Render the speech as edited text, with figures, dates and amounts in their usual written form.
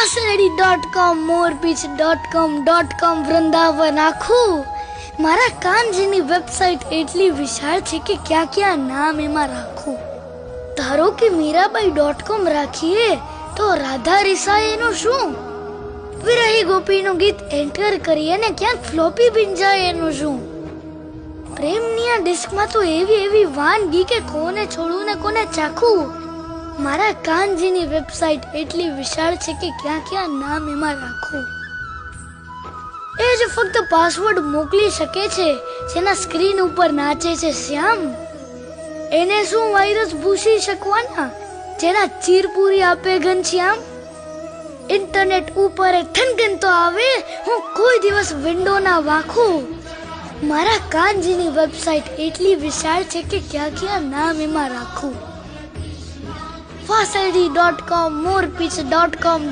વાસળી.com morepeach.com Vrindavan આખું મારા કાનજીની website એટલી વિશાળ છે કે ક્યાં ક્યાં નામ એમાં રાખું. ધારો કે મીરાબાઈ.com રાખીએ તો રાધા રિસાએનું શું? વિરહી ગોપીનું ગીત એન્ટર કરીએ ને ક્યાંક ફ્લોપી ભીંજાય એનું શું? પ્રેમની આ ડિસ્કમાં તો એવી વાનગી કે કોને છોડું ને કોને ચાખું. મારા કાનજીની વેબસાઇટ એટલી વિશાળ છે કે ક્યાં ક્યાં નામ એમાં રાખું. એ જ ફક્ત પાસવર્ડ મોકલી શકે છે જેના સ્ક્રીન ઉપર નાચે છે શ્યામ. એને શું વાયરસ ભૂસી શકવાના જેના ચીરપુરી આપે ઘનશ્યામ. ઇન્ટરનેટ ઉપર ઠનગન તો આવે હું કોઈ દિવસ વિન્ડો ના વાખું. મારા કાનજીની વેબસાઇટ એટલી વિશાળ છે કે ક્યાં ક્યાં નામ એમાં રાખું. વાસળી.com morepeach.com